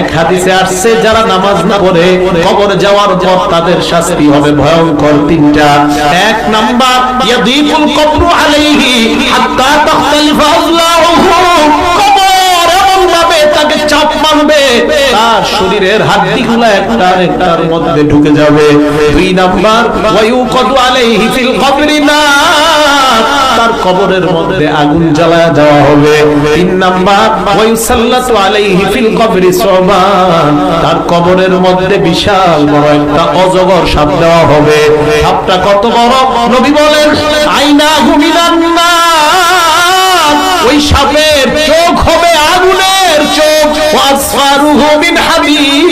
এক হাদিসে আসছে যারা নামাজ না পড়ে কবরে যাওয়ার পর তাদের শাস্তি হবে ভয়ঙ্কর তিনটা। এক নাম্বার ইয়াদিকুল কবরু আলাইহি হাত্তা তাখতালিফা আযলাউহু, কবর এমন ভাবে তাকে চাপ মারবে তার শরীরের হাড্ডিগুলো একটা একটার মধ্যে ঢুকে যাবে। দুই নাম্বার ওয়ায়ুকাদু আলাইহি ফিল কবরি নার, তার কবরের মধ্যে আগুন জ্বালায়া দেওয়া হবে। তিন নাম্বার ওয়ায়ুসাল্লাতু আলাইহি ফিল কবরি সুবান, তার কবরের মধ্যে বিশাল বড় একটা অজগর সাপ দেওয়া হবে। সাপটা কত বড়? নবী বলেন আইনা গুমিনান নার, ওই সাপের চোখ হবে আগুনের চোখ, ওয়াসফারুহু মিন হাদিদ,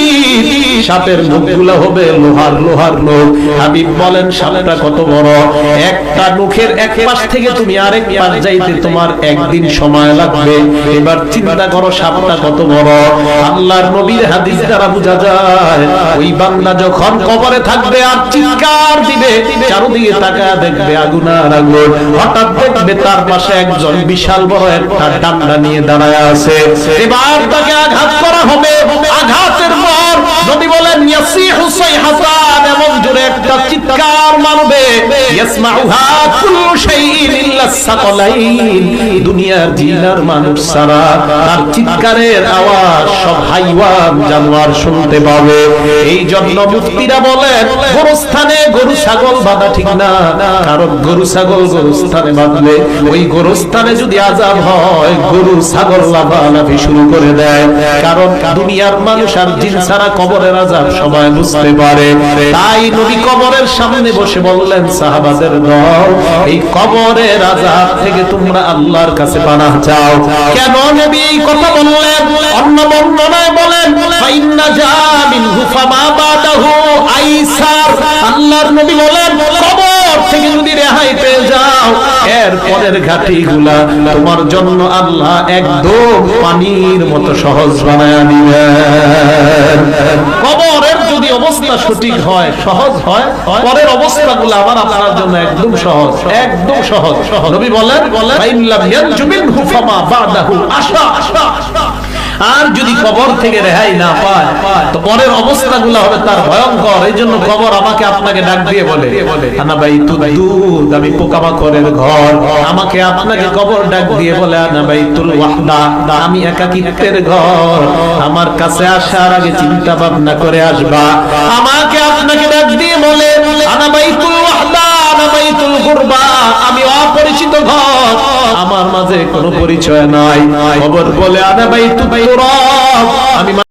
সাপের মুখগুলো হবে লোহার লোহার নখ। হাবিব বলেন সাপটা কত বড়? একটা নখের এক পাশ থেকে তুমি আরেক পাশ যাইতে তোমার একদিন সময় লাগবে। এবার চিন্তা করো সাপটা কত বড়। আল্লাহর নবীর হাদিস দ্বারা বোঝা যায় ওই বান্দা যখন কবরে থাকবে আর চিৎকার দিবে, চারদিকে তাকায় দেখবে আগুন আর আগুন, হঠাৎ দেখবে তার পাশে একজন বিশাল বড় একটা ডান্ডা নিয়ে দাঁড়ায় আছে। এবার তাকে আঘাত করা হবে। আঘাতের পর নবী বলেন ইয়াসিহু সাইহাতান, এমন জোরে একটা চিৎকার মারবে ইয়াসমাউহা কুল্লু শাইইন ইল্লা সাকালাইন, দুনিয়ার জিন আর মানুষ ছাড়া তার চিৎকারের আওয়াজ সব হাইওয়ান জানোয়ার শুনতে পাবে। এই জন্য মুফতিরা বলেন গোরস্থানে গরু ছাগল বাঁধা ঠিক না, কারণ গরু ছাগল গোরস্থানে বাঁধলে ওই গোরস্থানে যদি আযাব হয় গরু ছাগল লাফালাফি শুরু করে দেয়, কারণ দুনিয়ার মানুষ আর জিন ছাড়া কবরের আযাব সবাই বুঝতে পারে। তাই নবী কবরের সামনে বসে বললেন সাহাবাদের দল, এই কবরের আযাব থেকে তোমরা আল্লাহর কাছে পানাহ চাও। কেন নবী এই কথা বললেন? অন্য বর্ণনায় বলেন ফাইন্না জামিনহু ফামা বাদাহু আইসার, আল্লাহর নবী বলেন কবর থেকে যদি রেহাই পেয়ে যাও এর পরের ঘাটিগুলা তোমার জন্য আল্লাহ একদম পানির মতো সহজ বানায়া দিবেন। কবরের যদি অবস্থা সঠিক হয়, সহজ হয়, পরের অবস্থাগুলো আবার আপনার জন্য একদম সহজ, একদম সহজ। নবী বলেন ফাইল্লাম ইয়ানজুমিনহু ফামা বাদাহু আশা, আর যদি কবর থেকে রেহাই না পায় তো পরের অবস্থাগুলো হবে তার ভয়ঙ্কর। এই জন্য কবর আমাকে আপনাকে ডাক দিয়ে বলে আনা বাইতুদ দুদ, আমি পোকামাকড়ের ঘর। আমাকে আপনাকে কবর ডাক দিয়ে বলে আনা বাইতুল ওয়াহদা, আমি একাকিত্বের ঘর। আমার কাছে আসার আগে চিন্তা ভাবনা করে আসবা। আমাকে আপনাকে ডাক দিয়ে বলে আনা বাইতুল ওয়াহদা, আনা বাইতুল গুরবা, আমি অপরিচিত ঘর, আমার মাঝে কোনো পরিচয় নাই। কবর বলে আনা বাইতুল তুরাব, আমি